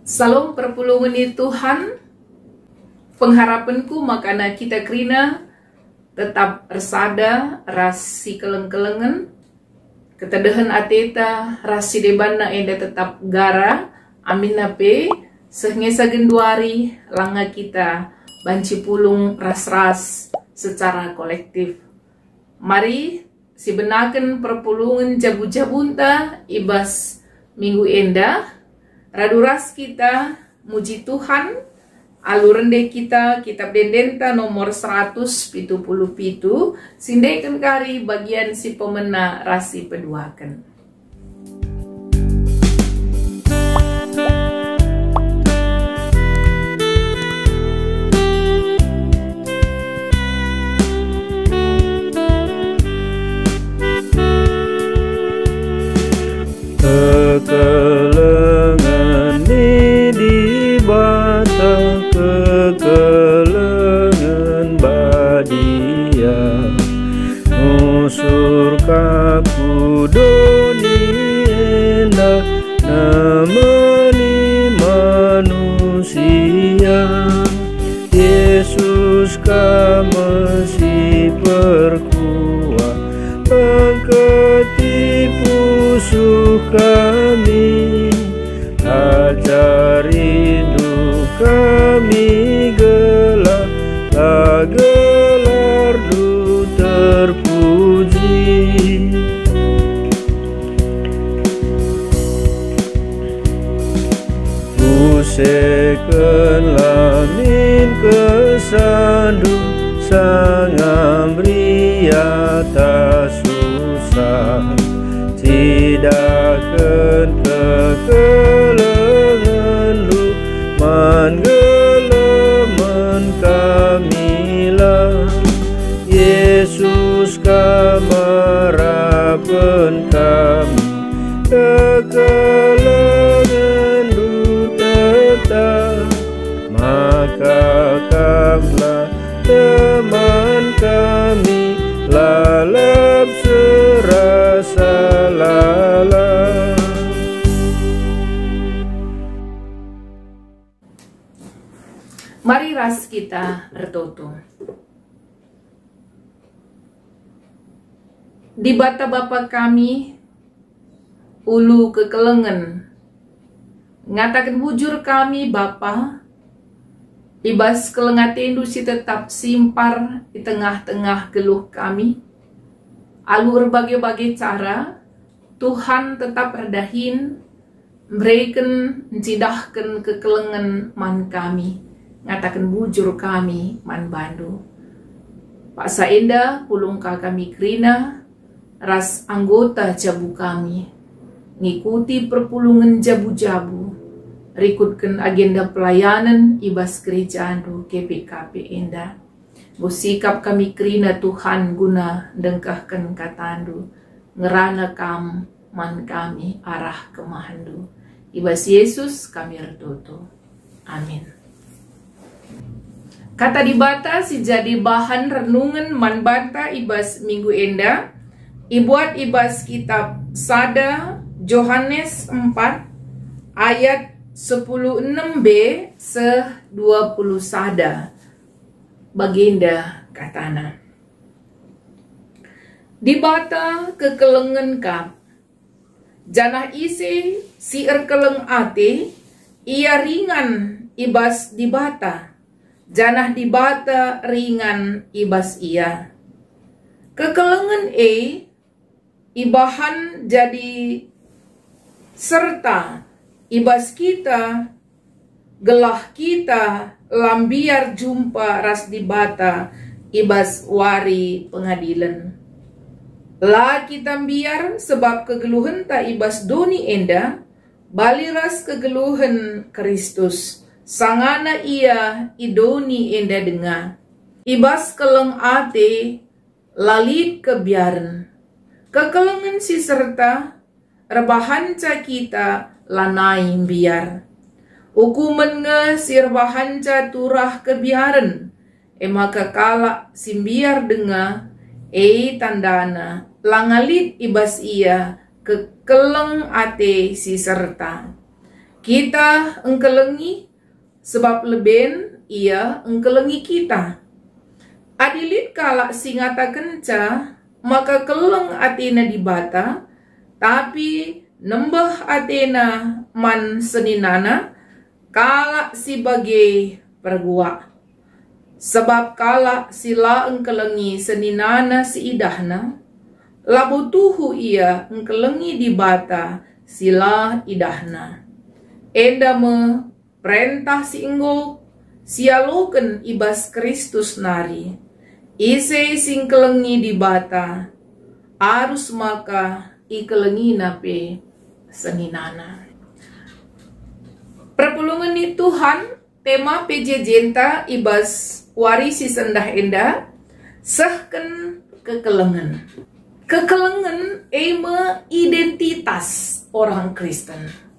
Salam perpulungan Tuhan, pengharapanku makana kita kerina tetap ersada rasi keleng-kelengan, ketedahan ateta rasi debana enda tetap gara, amin nape, sehngesa genduari langa kita banci pulung ras-ras secara kolektif. Mari si benaken perpulungan jabu-jabunta ibas minggu enda, raduras kita muji Tuhan, alurende kita kitab dendenta nomor 177, sindaikan kari bagian si pemena rasi peduakan. Kekelengan di bata kekelengan badia usur kapu doni enda namani manusia Yesus kamasi perkuah pengketipu suh kami ajari du kami gelar du terpuji useken lamin kesandu sangam riata susah tidakkan kekelengan lu manggelemen kamilah Yesus kamarapen kami kekelengan du tetap maka kamlah teman kami lalap serasa lala. Mari ras kita ertoto. Di bata Bapa kami, ulu kekelengan, ngatakan bujur kami Bapa, ibas kelengatendu si tetap simpar di tengah-tengah geluh kami. Alur bagai-bagai cara, Tuhan tetap redahin, mereken mencidahkan kekelengan man kami, ngatakan bujur kami man bandu. Pak Saenda pulung kami kerina, ras anggota jabu kami, ngikuti perpulungan jabu-jabu, rikutkan agenda pelayanan ibas gereja andu KPKP enda. Bersikap kami kerina Tuhan guna dengkahkan katandu, ngerana kam man kami arah kemahandu. Ibas Yesus kami ertoto. Amin. Kata di bata si jadi bahan renungan man bata ibas minggu enda, ibuat ibas kitab Sada Yohanes 4 ayat 16b se 20 sada. Baginda katana. Di bata kekelengan kap, janah isi si erkeleng ate, ia ringan ibas di bata, janah di bata ringan ibas ia. Kekelengan ibahan jadi serta ibas kita, gelah kita, lambiar jumpa ras di bata ibas wari pengadilan. La kita biar sebab kegeluhan ta ibas doni enda, bali ras kegeluhan Kristus, sangana ia idoni enda denga. Ibas keleng ate, lalit kebiaran. Kekelengan si serta, rebahan ca kita lanai biar. Hukuman nge sirbahan ca turah kebiaran, maka kala simbiar denga, tandana, langalit ibas ia, kekeleng ate si serta. Kita engkelengi sebab leben ia engkelengi kita. Adilit kalak singata kenca, maka keleng atena di bata, tapi nembah atena man seninana, kalak si bagai pergua. Sebab kalak sila engkelengi seninana si idahna, labu tuhu ia engkelengi di bata sila idahna. Enda me perintah si enggo sialoken ibas Kristus nari. Ise sing kelengi di bata, arus maka ikelengi nape seninana. Perpulungan ni Tuhan, tema PJ Jenta ibas warisi sendah enda, sehken kekelengan. Kekelengan ema identitas orang Kristen.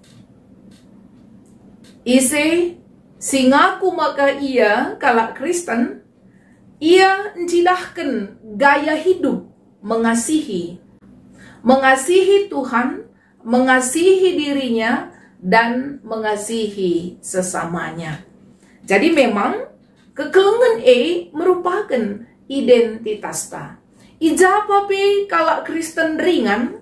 Ise singaku maka ia kalak Kristen, ia njilahkan gaya hidup mengasihi Tuhan, mengasihi dirinya, dan mengasihi sesamanya. Jadi memang kekelengan merupakan identitas ta. Ijapa pe kalak Kristen ringan,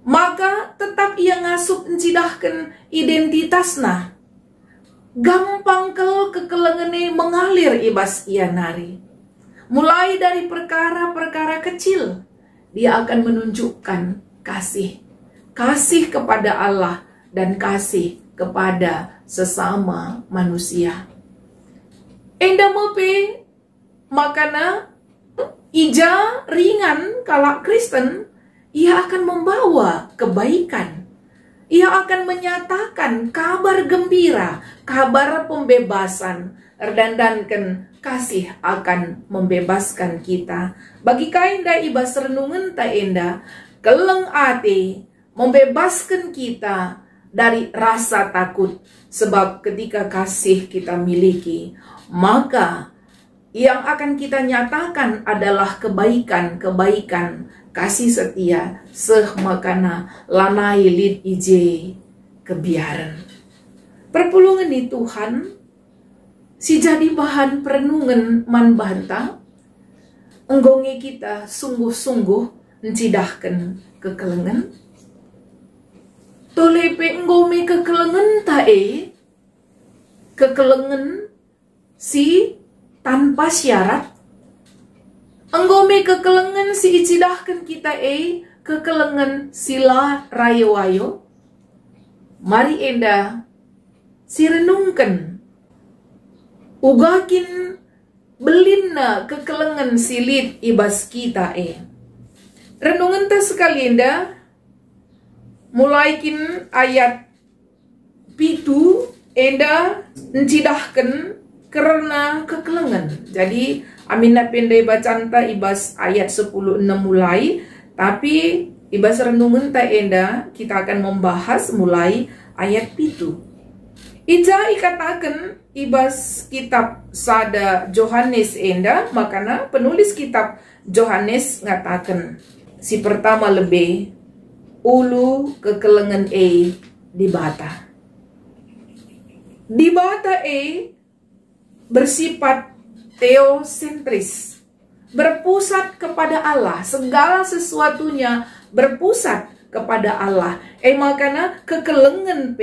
maka tetap ia ngasup njilahkan identitasna. Gampang kekelengene mengalir ibas ia nari. Mulai dari perkara-perkara kecil, dia akan menunjukkan kasih. Kasih kepada Allah dan kasih kepada sesama manusia. Enda mope makana ija ringan kalak Kristen, ia akan membawa kebaikan. Ia akan menyatakan kabar gembira, kabar pembebasan, erdandankan kasih akan membebaskan kita. Bagi kainda ibas renungan ta enda, keleng ate membebaskan kita dari rasa takut. Sebab ketika kasih kita miliki, maka yang akan kita nyatakan adalah kebaikan-kebaikan, kasih setia, makana lanai lid ije kebiaran. Perpulungan ni Tuhan, si jadi bahan perenungan man banta, enggongi kita sungguh-sungguh mencidahkan kekelengan. Tolepe enggome kekelengan tae, kekelengan si tanpa syarat. Enggome kekelengan si icidahkan kita kekelengan sila rayo-wayo. Mari enda si renungkan. Ugakin belinna kekelengan silit ibas kita Renungan ta sekali enda. Mulaikin ayat pitu enda ncidahkan karena kekelengan. Jadi aminat pendai bacanta ibas ayat 10-6 mulai, tapi ibas renungan ta enda kita akan membahas mulai ayat pitu. Ija ikatakan ibas kitab sada Yohanes enda, makana penulis kitab Yohanes ngatakan si pertama lebih ulu kekelengan di bata. Di bata bersifat teosentris, berpusat kepada Allah, segala sesuatunya berpusat kepada Allah. Makana kekelengan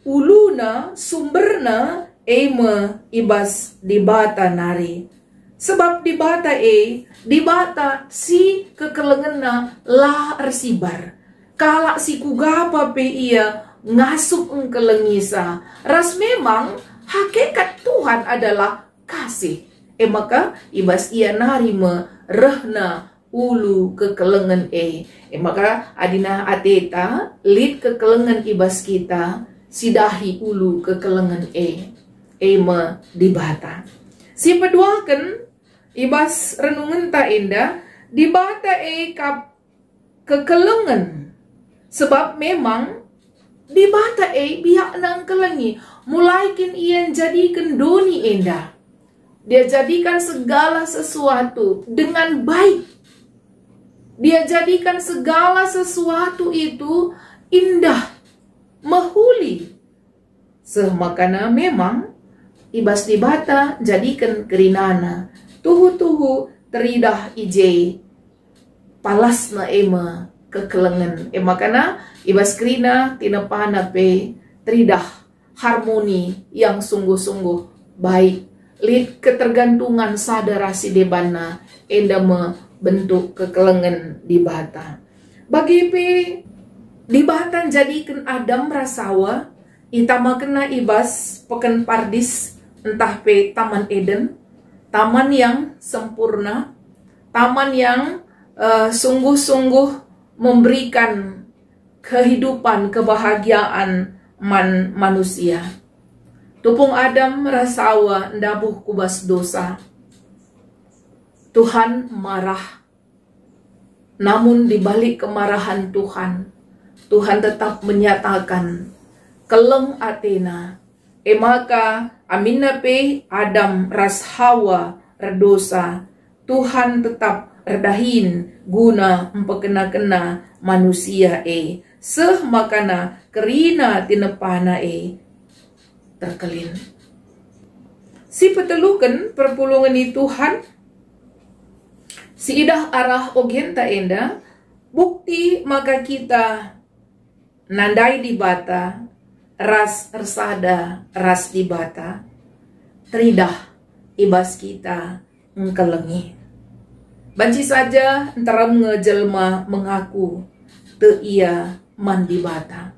uluna sumberna me ibas di bata nari. Sebab di bata si kekelengena lah ersibar. Kalak si kugapa ia ngasup engkelengisa. Ras memang hakikat Tuhan adalah kasih. Maka ibas ia narima rehna ulu kekelengan maka adina ateta lid kekelengan ibas kita sidahi ulu kekelengan me dibata. Si peduakan ibas renungan ta indah dibata kap kekelengan. Sebab memang dibata biak nang kelengi mulaikin ian jadikan doni indah. Dia jadikan segala sesuatu dengan baik. Dia jadikan segala sesuatu itu indah, mahuli. Semakana memang ibas di bata jadikan kerinana. Tuhu-tuhu teridah ije palasna ema kekelengan. Makana ibas kerina tinapana pe teridah harmoni yang sungguh-sungguh baik. Lid ketergantungan sadarasi debana endama bentuk kekelengan di bata. Bagi pe di bata jadikan Adam rasawa itama kena ibas peken pardis entah pe Taman Eden, taman yang sempurna, taman yang sungguh-sungguh memberikan kehidupan, kebahagiaan manusia. Tupung Adam rasawa ndabuh kubas dosa. Tuhan marah. Namun di balik kemarahan Tuhan, Tuhan tetap menyatakan keleng Athena. Maka amina pe Adam ras Hawa redosa. Tuhan tetap redahin guna empekena-kena manusia makana kerina tinepana terkelin. Si petelukan perpulungan di Tuhan si idah arah ogenta enda bukti maka kita nandai di bata ras ersada ras di bata teridah ibas kita ngkelengi. Banci saja antara ngejelma mengaku te ia man di bata.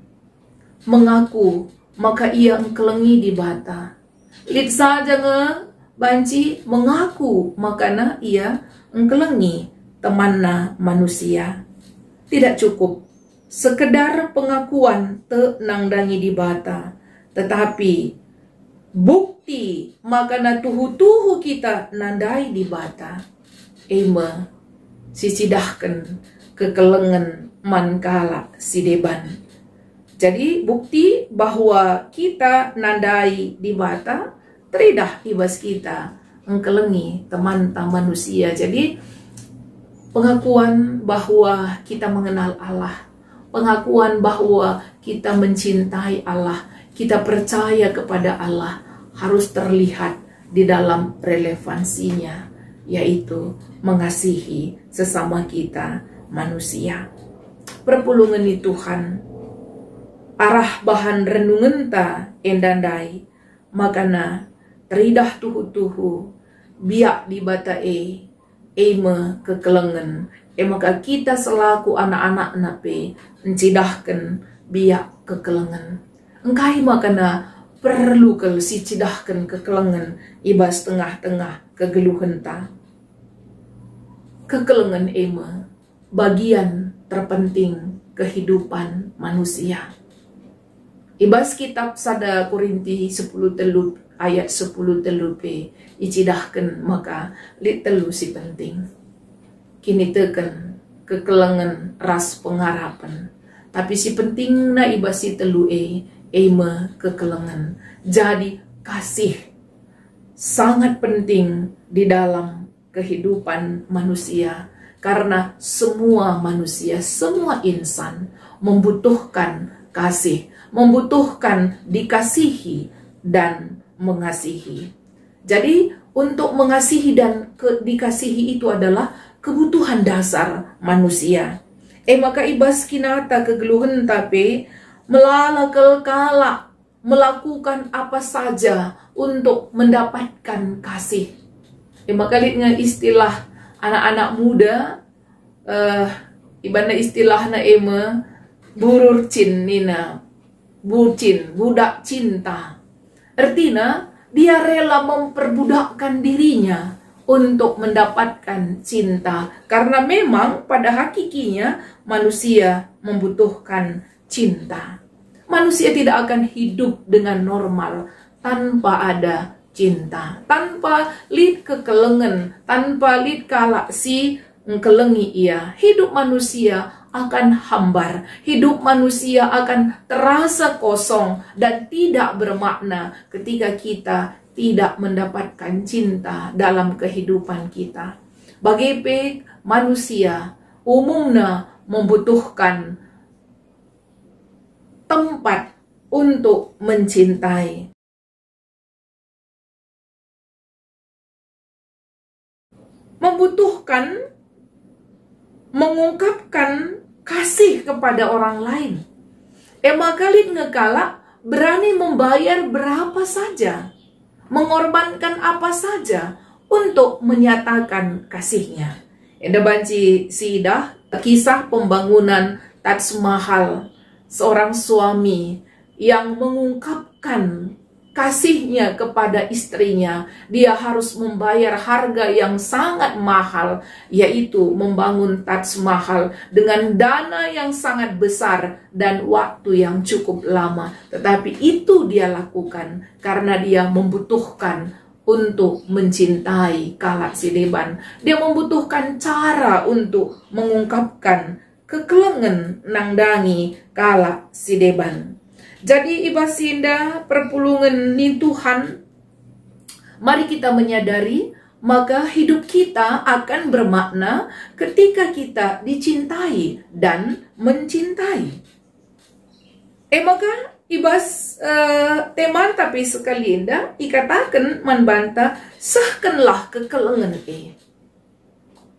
Mengaku maka ia ngkelengi di bata. Lid saja nge banci mengaku makana ia ngkelengi temanna manusia. Tidak cukup sekedar pengakuan te nangdangi di bata, tetapi bukti makana tuhu-tuhu kita nandai di bata. Sicidahkan kekelengan mankala si deban. Jadi bukti bahwa kita nandai di bata teridah ibas kita engkelengi teman-teman manusia. Jadi pengakuan bahwa kita mengenal Allah, pengakuan bahwa kita mencintai Allah, kita percaya kepada Allah harus terlihat di dalam relevansinya, yaitu mengasihi sesama kita manusia. Perpulungan di Tuhan, arah bahan renungan ta endandai, makana teridah tuhu-tuhu biak di bata ema kekelengan. Maka kita selaku anak-anak nape mencidahkan biak kekelengan. Engkai makana perlu kalau si cidahkan kekelengan ibas tengah-tengah kegeluhan ta. Kekelengan ema bagian terpenting kehidupan manusia. Ibas kitab sada Korinti 10 telu ayat 10 telu p icidahkan maka lit telu si penting. Kini teken kekelengan ras pengharapan. Tapi si penting na ibas si telu ema kekelengan. Jadi kasih sangat penting di dalam kehidupan manusia. Karena semua manusia, semua insan membutuhkan kasih, membutuhkan dikasihi dan mengasihi. Jadi untuk mengasihi dan dikasihi itu adalah kebutuhan dasar manusia. Maka ibas kinata kegeluhan tapi melalakal kala melakukan apa saja untuk mendapatkan kasih. Maka lihatnya istilah anak-anak muda, ibana istilahna bururcin nina, burcin, budak cinta. Artinya dia rela memperbudakkan dirinya untuk mendapatkan cinta. Karena memang pada hakikinya manusia membutuhkan cinta. Manusia tidak akan hidup dengan normal tanpa ada cinta, tanpa lid kekelengan, tanpa lid kalak si ngkelengi ia. Hidup manusia akan hambar, hidup manusia akan terasa kosong dan tidak bermakna ketika kita tidak mendapatkan cinta dalam kehidupan kita. Bagi manusia umumnya membutuhkan tempat untuk mencintai. Membutuhkan mengungkapkan kasih kepada orang lain. Makalit ngekala berani membayar berapa saja, mengorbankan apa saja untuk menyatakan kasihnya. Enda banci sidah kisah pembangunan Taj Mahal, seorang suami yang mengungkapkan kasihnya kepada istrinya. Dia harus membayar harga yang sangat mahal, yaitu membangun Taj Mahal dengan dana yang sangat besar dan waktu yang cukup lama. Tetapi itu dia lakukan karena dia membutuhkan untuk mencintai Kala Sideban. Dia membutuhkan cara untuk mengungkapkan kekelengan nangdangi Kala Sideban. Jadi ibasinda perpulungan ni Tuhan, mari kita menyadari maka hidup kita akan bermakna ketika kita dicintai dan mencintai. Maka ibas teman tapi sekali indah ikatakan manbanta sahkanlah kekelengan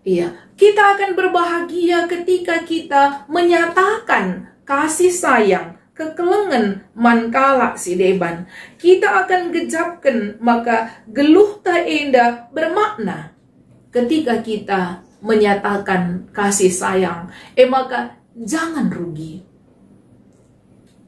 Iya, kita akan berbahagia ketika kita menyatakan kasih sayang kekelengan mankala Sideban. Kita akan gejapkan maka geluh ta enda bermakna ketika kita menyatakan kasih sayang. Maka jangan rugi.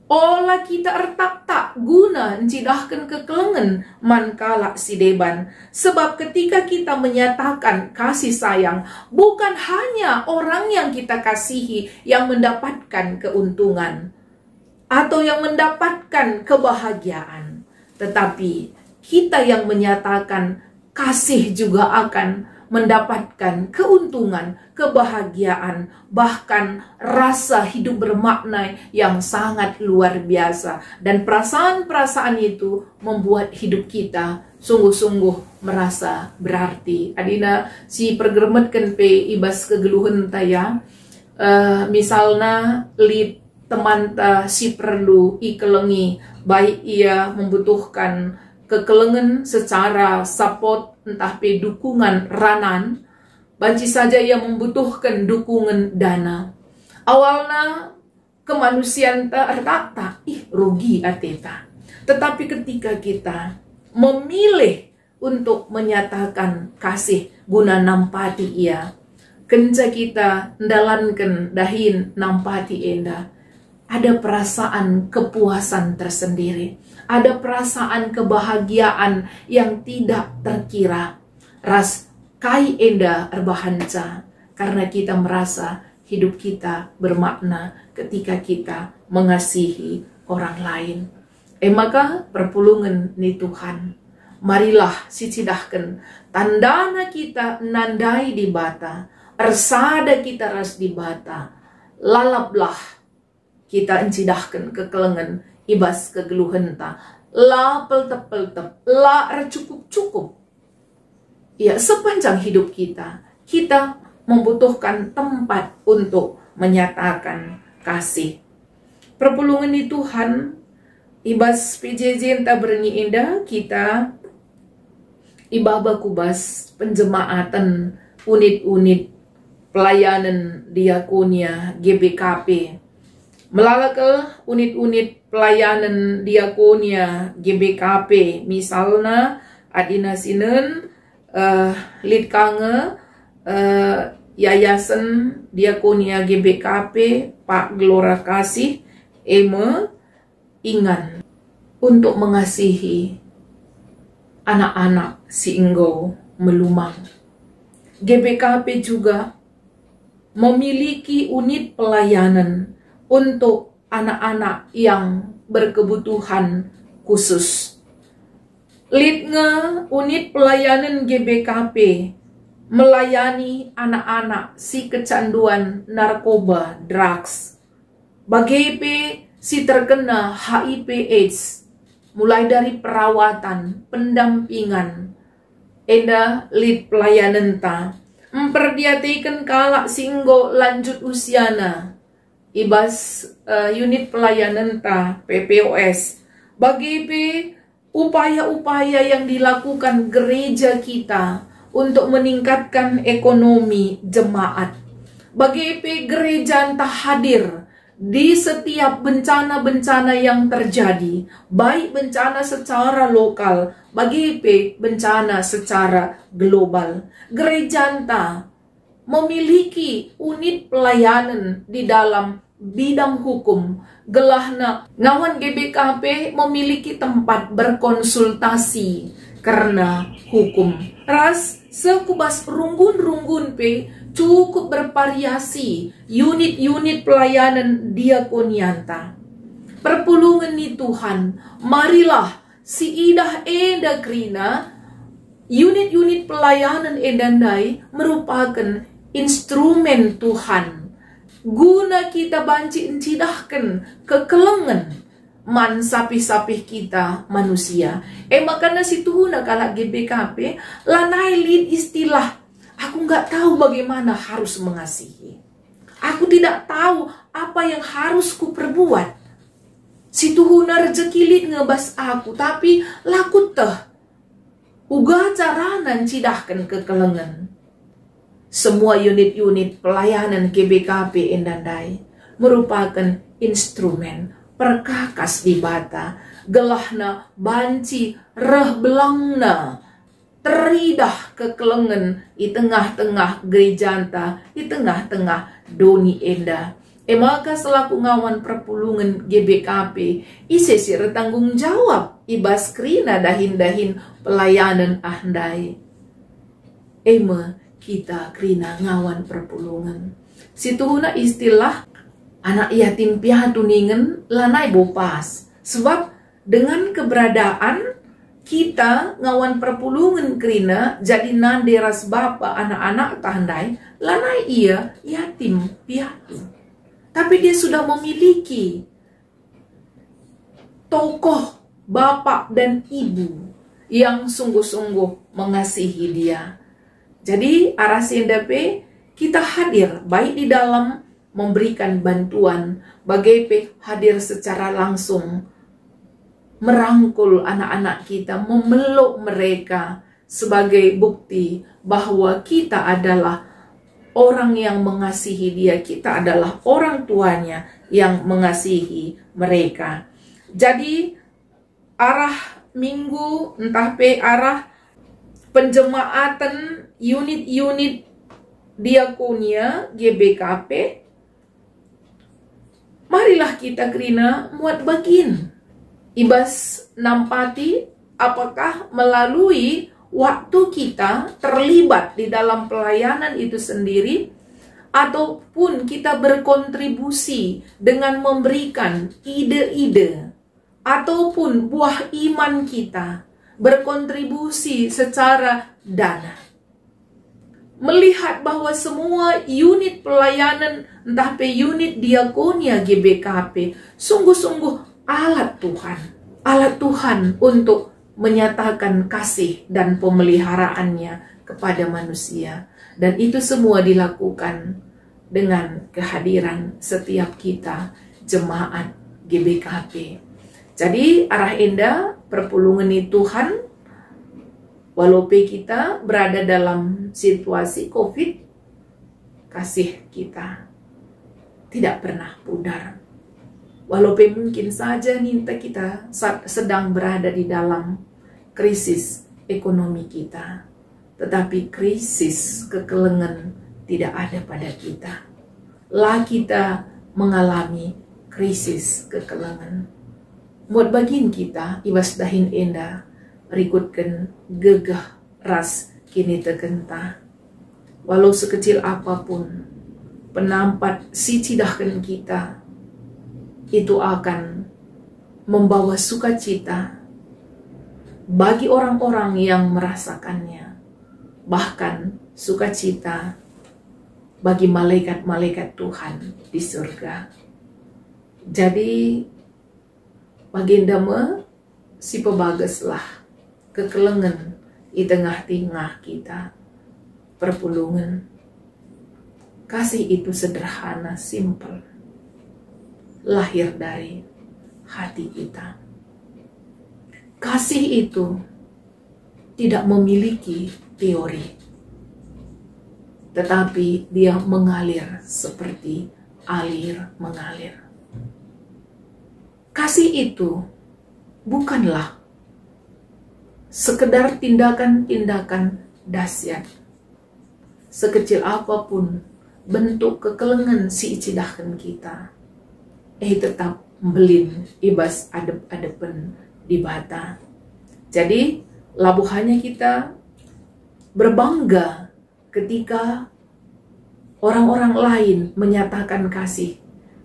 Olah kita ertak-tak guna encidahkan kekelengan mankala Sideban. Sebab ketika kita menyatakan kasih sayang, bukan hanya orang yang kita kasihi yang mendapatkan keuntungan atau yang mendapatkan kebahagiaan, tetapi kita yang menyatakan kasih juga akan mendapatkan keuntungan, kebahagiaan, bahkan rasa hidup bermakna yang sangat luar biasa. Dan perasaan-perasaan itu membuat hidup kita sungguh-sungguh merasa berarti. Adina si pergeremetkan pe ibas kegeluhan taya, misalnya lid teman si perlu ikelengi, baik ia membutuhkan kekelengan secara support, entah pe dukungan ranan, banci saja ia membutuhkan dukungan dana. Awalnya kemanusiaan tak rugi ateta. Tetapi ketika kita memilih untuk menyatakan kasih guna nampati ia, kenca kita ndalankan dahin nampati enda, ada perasaan kepuasan tersendiri. Ada perasaan kebahagiaan yang tidak terkira. Ras kai enda erbahanca. Karena kita merasa hidup kita bermakna ketika kita mengasihi orang lain. Maka perpulungan ni Tuhan, marilah sicidahkan tandana kita nandai di bata. Ersada kita ras di bata. Lalaplah kita encidahkan kekelengan ibas kegeluhan ta, la peltep-peltep, la cukup-cukup. Ya, sepanjang hidup kita, kita membutuhkan tempat untuk menyatakan kasih. Perpulungan di Tuhan, ibas PJJ entah berengi indah, kita ibaba kubas penjemaatan unit-unit pelayanan diakonia GBKP. Melalakal unit-unit pelayanan diakonia GBKP, misalnya adina sinen lid kange yayasan diakonia GBKP Pak Gelora Kasih ingan untuk mengasihi anak-anak si engkau melumang. GBKP juga memiliki unit pelayanan untuk anak-anak yang berkebutuhan khusus. Lidnge unit pelayanan GBKP melayani anak-anak si kecanduan narkoba, drugs. Bagaimana si terkena HIV AIDS, mulai dari perawatan, pendampingan, enda lid pelayanan ta memperdiatikan kalak singgo lanjut usiana. ibas unit pelayanan ta PPOS. Bagi upaya-upaya yang dilakukan gereja kita untuk meningkatkan ekonomi jemaat. Bagi gereja entah hadir di setiap bencana-bencana yang terjadi, baik bencana secara lokal, bagi bencana secara global. Gereja entah memiliki unit pelayanan di dalam bidang hukum. Gelahna ngawan GBKP memiliki tempat berkonsultasi karena hukum. Ras sekubas runggun-runggun cukup bervariasi unit-unit pelayanan diakonianta. Perpulungan ni Tuhan, marilah si idah enda krina unit-unit pelayanan endandai merupakan instrumen Tuhan. Guna kita banci encidahkan kekelengan man sapih-sapih kita manusia. Makanya si Tuhan kalau GBKP lanai lid istilah aku nggak tahu bagaimana harus mengasihi. Aku tidak tahu apa yang harus ku perbuat. Si Tuhan rezeki lid ngebas aku, tapi laku teh uga caranan cidahkan kekelengan. Semua unit-unit pelayanan GBKP endandai merupakan instrumen perkakas di bata, gelahna banci reh belangna teridah kekelengan di tengah-tengah gerejanta, di tengah-tengah doni enda. Maka selaku ngawan perpulungan GBKP isi tanggung jawab ibas krina dahin-dahin pelayanan ahdai. Kita krina ngawan perpulungan. Situhuna istilah anak yatim piatu ningen lanai bopas. Sebab dengan keberadaan kita ngawan perpulungan krina jadi nanderas bapa anak-anak tahandai lanai ia yatim piatu. Tapi dia sudah memiliki tokoh bapak dan ibu yang sungguh-sungguh mengasihi dia. Jadi arasindape kita hadir baik di dalam memberikan bantuan, bagi hadir secara langsung merangkul anak-anak kita, memeluk mereka sebagai bukti bahwa kita adalah orang yang mengasihi dia, kita adalah orang tuanya yang mengasihi mereka. Jadi arah minggu entah arah penjemaatan unit-unit diakonia GBKP, marilah kita krina muat bagin. Ibas nampati apakah melalui waktu kita terlibat di dalam pelayanan itu sendiri, ataupun kita berkontribusi dengan memberikan ide-ide, ataupun buah iman kita berkontribusi secara dana. Melihat bahwa semua unit pelayanan, entah unit diakonia GBKP, sungguh-sungguh alat Tuhan untuk menyatakan kasih dan pemeliharaannya kepada manusia. Dan itu semua dilakukan dengan kehadiran setiap kita, jemaat GBKP. Jadi arah enda perpulungan Tuhan, walaupun kita berada dalam situasi COVID, kasih kita tidak pernah pudar. Walaupun mungkin saja kita sedang berada di dalam krisis ekonomi kita, tetapi krisis kekelengan tidak ada pada kita. Lah kita mengalami krisis kekelengan. Muat bagin kita ibas dahin enda berikutkan gegah ras kini tergenta. Walau sekecil apapun penampat si cidahkan kita, itu akan membawa sukacita bagi orang-orang yang merasakannya. Bahkan sukacita bagi malaikat-malaikat Tuhan di surga. Jadi baginda si pebagaslah kekelengan di tengah-tengah kita perpulungan. Kasih itu sederhana, simple. lahir dari hati kita. Kasih itu tidak memiliki teori, tetapi dia mengalir seperti air mengalir. Kasih itu bukanlah sekedar tindakan-tindakan dahsyat. Sekecil apapun bentuk kekelengan si icidahan kita, tetap belin ibas adep-adepen di bata. Jadi labuhannya kita berbangga ketika orang-orang lain menyatakan kasih,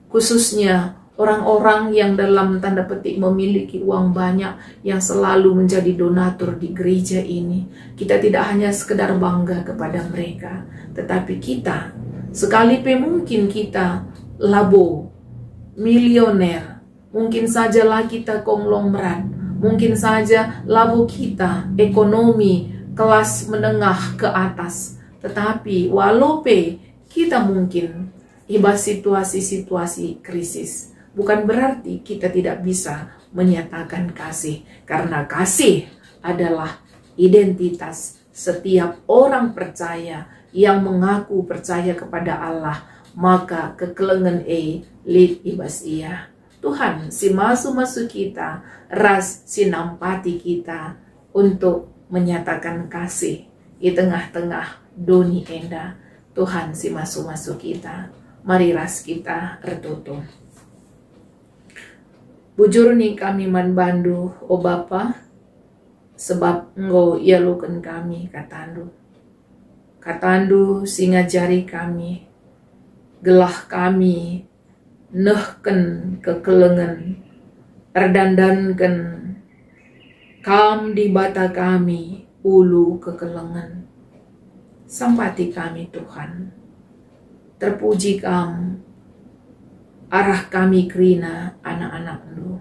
khususnya orang-orang yang dalam tanda petik memiliki uang banyak, yang selalu menjadi donatur di gereja ini. Kita tidak hanya sekedar bangga kepada mereka, tetapi kita, sekalipun mungkin kita labo, milioner, mungkin sajalah kita konglomerat, mungkin saja labo kita ekonomi kelas menengah ke atas, tetapi walaupun kita mungkin ibas situasi-situasi krisis, bukan berarti kita tidak bisa menyatakan kasih, karena kasih adalah identitas setiap orang percaya yang mengaku percaya kepada Allah. Maka kekelengan lid ibas ia. Tuhan si masuk kita, ras si nampati kita untuk menyatakan kasih di tengah-tengah doni enda. Tuhan si masuk kita, mari ras kita ertutu. Bujur nih kami man bandu, o Bapa, sebab engkau ialukan kami katandu. Katandu singajari kami, gelah kami, nehken kekelengan, erdandanken, kam di bata kami, ulu kekelengan. Sampati kami Tuhan, terpuji kam, arah kami kerina anak-anak lu.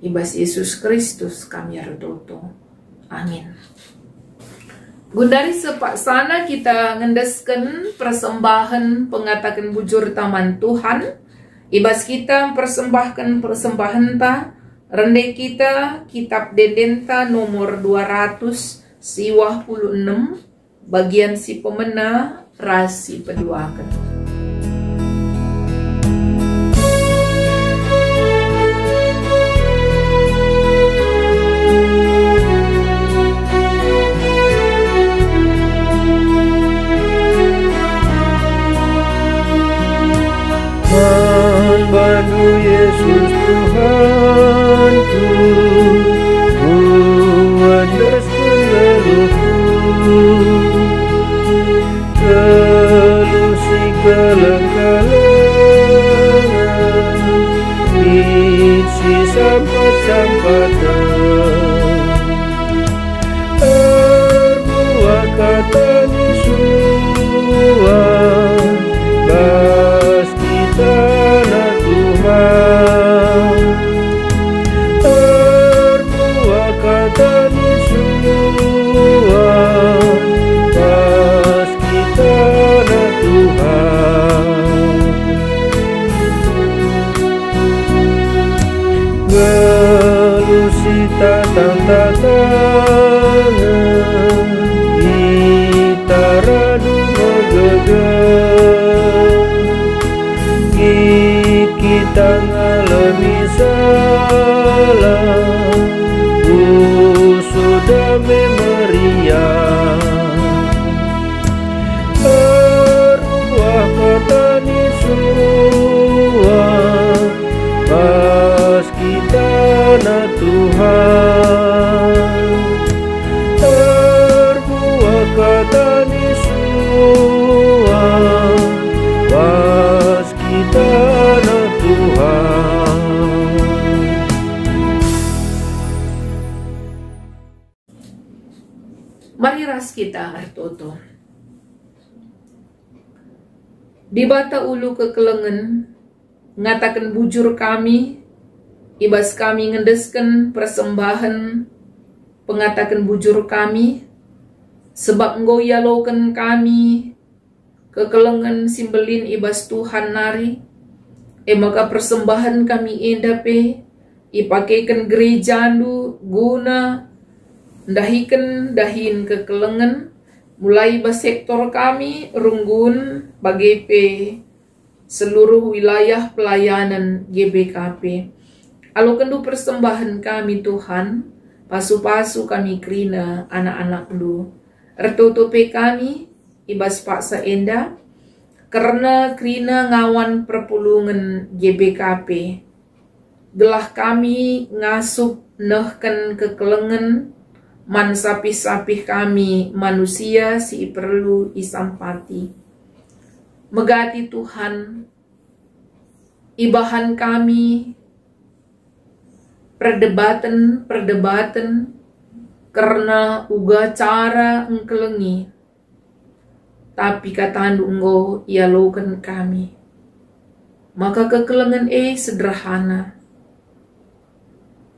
Ibas Yesus Kristus kami ardoto. Amin. Gundari sepak sana kita ngendesken persembahan pengatakan bujur taman Tuhan. Ibas kita persembahkan persembahan ta. Rende kita kitab Dendenta nomor 200 siwah 6 bagian si pemena rasi peduakan. Bantu Yesus Tuhanku, buat keluhku, kelusi kelengkalengan, isi sampat-sampatan, terbuat kata nisuan, bas kita na Tuhan, terbuat kata nisuan, bas kita na Tuhan. Gelusi tatang-tatangan, kita radu megegang, kita ngalami salah, sudah memeriah, arwah kata nisuan, pas kita na Tuhan, arwah kata nisuan, pas kita na Tuhan. Mari ras kita artoto. Di bata ulu kekelengan, ngatakan bujur kami, ibas kami ngendesken persembahan, pengatakan bujur kami, sebab engkau yaloken kami, kekelengan simbelin ibas Tuhan nari, Maka persembahan kami enda pe ipakaikan gereja ndu guna dahikan dahin kekelengan mulai sektor kami runggun bagai pe seluruh wilayah pelayanan GBKP. Alo kendu persembahan kami Tuhan, pasu-pasu kami kerina anak-anak lu. Ertotope kami ibas paksa enda karena kerina ngawan perpulungan GBKP. Gelah kami ngasup nehken kekelengan man sapih-sapih kami manusia si perlu isampati. Megati Tuhan, ibahan kami perdebatan karena uga cara engkelengi, tapi kata enggo ialokan kami. Maka kekelengan sederhana,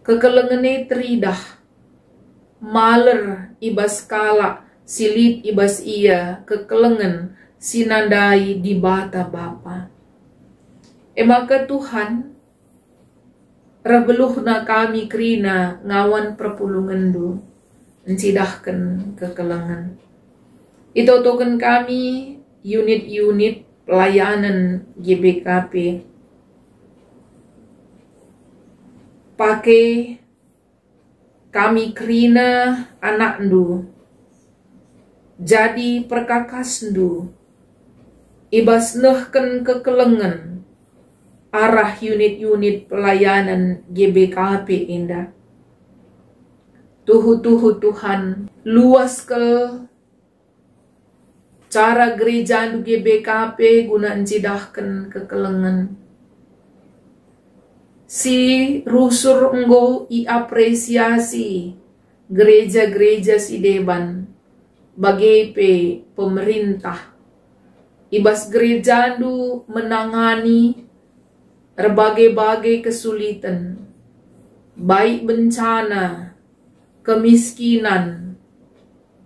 kekelengan teridah, maler ibas kala, silit ibas ia, kekelengan sinandai di bata Bapa. Maka Tuhan, rebeluhna kami kerina ngawan perpulungan du, encidahkan kekelengan. Itu token kami unit-unit pelayanan GBKP. Pakai kami kerina anak ndu, jadi perkakas ndu, ibas nehken kekelengan arah unit-unit pelayanan GBKP indah. Tuhu Tuhan, luas ke cara gereja ndu GBKP guna encidahkan kekelengan. Si rusur enggo iapresiasi gereja-gereja si deban bagai pemerintah. Ibas gereja ndu menangani berbagai-bagai kesulitan, baik bencana, kemiskinan,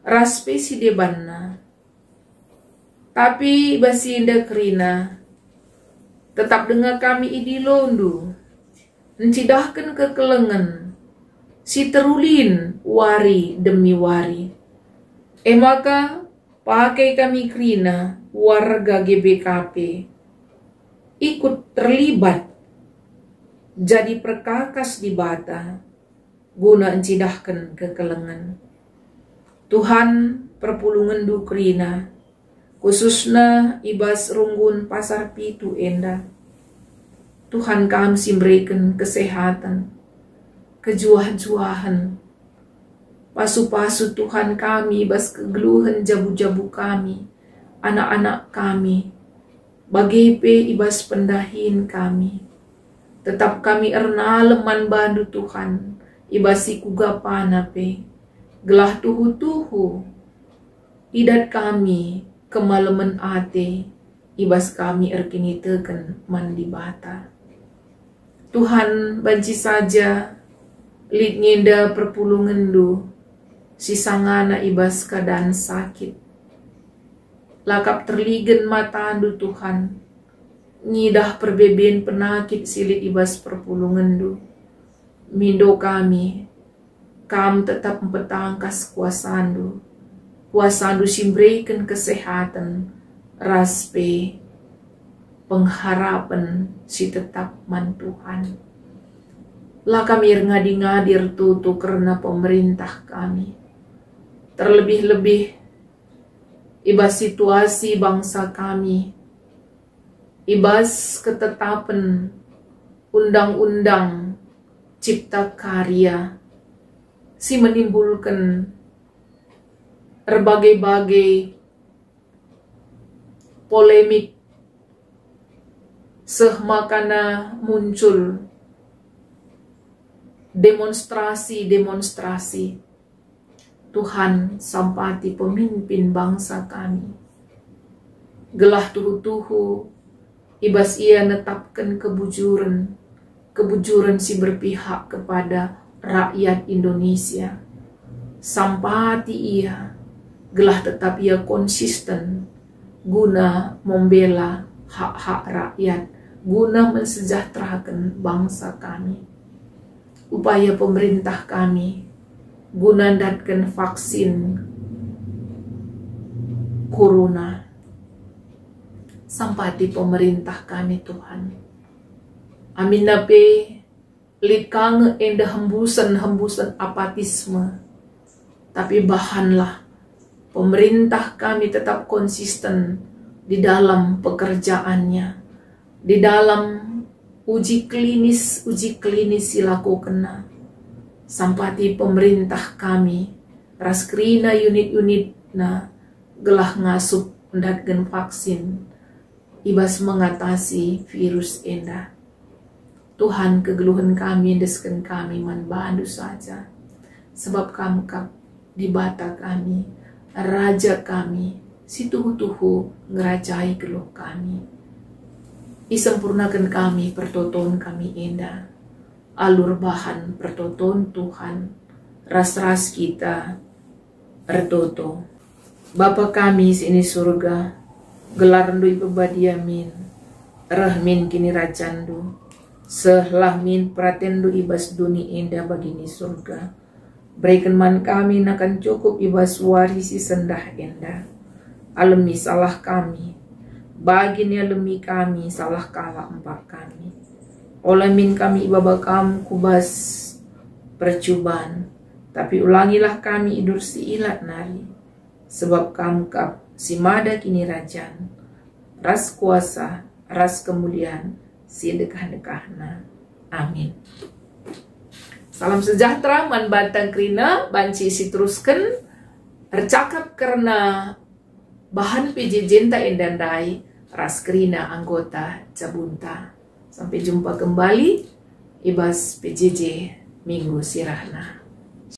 raspe si debanna. Tapi basinda kerina, tetap dengar kami idilondu, encidahkan kekelengan, si terulin wari demi wari. Maka pakai kami kerina warga GBKP ikut terlibat jadi perkakas di bata guna encidahkan kekelengan. Tuhan perpulungan du kerina khususna ibas runggun pasar pitu enda. Tuhan kami simberikan kesehatan, kejuah-juahan. Pasu-pasu Tuhan kami ibas kegeluhan jabu-jabu kami, anak-anak kami, bagai ibas pendahin kami. Tetap kami erna leman bandu Tuhan, ibas ikugapana gelah tuhu-tuhu, idat kami kemalaman ate, ibas kami erkini teken mandi bata. Tuhan banci saja lid ngenda perpulungan du, si sangana ibas keadaan sakit. Lakap terligen mata du Tuhan, ngidah perbeben penakit silit ibas perpulungan du. Mindo kami, kam tetap empetangkas kuasandu, kuasandu simbreikan kesehatan, raspe, pengharapan si tetap man Tuhan. Lah kami ngadi-ngadir tutu karena pemerintah kami. Terlebih-lebih ibas situasi bangsa kami, ibas ketetapan undang-undang cipta karya, si menimbulkan berbagai-bagai polemik sehmakana muncul demonstrasi. Tuhan sampati pemimpin bangsa kami. Gelah tuhu-tuhu ibas ia netapkan kebujuran si berpihak kepada rakyat Indonesia. Sampati ia gelah tetap ia konsisten guna membela hak-hak rakyat guna mensejahterakan bangsa kami. Upaya pemerintah kami guna datkan vaksin corona sampai di pemerintah kami Tuhan. Amin nape likang enda hembusan apatisme, tapi bahanlah pemerintah kami tetap konsisten di dalam pekerjaannya, di dalam uji klinis silaku kena. Sampati pemerintah kami, raskrina unit-unit na gelah ngasup ndatgen vaksin, ibas mengatasi virus enda. Tuhan kegeluhan kami, desken kami man bandu saja. Sebab kamu kap di bata kami, raja kami, si tuhu-tuhu ngerajai geluh kami. Isempurnakan kami pertoton kami enda. Alur bahan pertoton Tuhan, ras-ras kita ertoto. Bapa kami sini surga, gelar ndui bebadiamin, rahmin kini racandu, sehlahmin pratendu ibas duni indah bagini surga. Berikan man kami nakan cukup ibas warisi sendah indah. Alemi salah kami, bagini alemi kami salah kalah empat kami. Olamin kami ibaba kamu kubas percubaan, tapi ulangilah kami idur si ilat nari. Sebab kamu kap si mada kini rajan, ras kuasa, ras kemuliaan, si dekah-dekahna. Amin. Salam sejahtera man bantang krina, banci si teruskan, tercakap karena bahan PJJ ta endandai, ras krina anggota Cabunta. Sampai jumpa kembali, ibas PJJ Minggu Sirahna.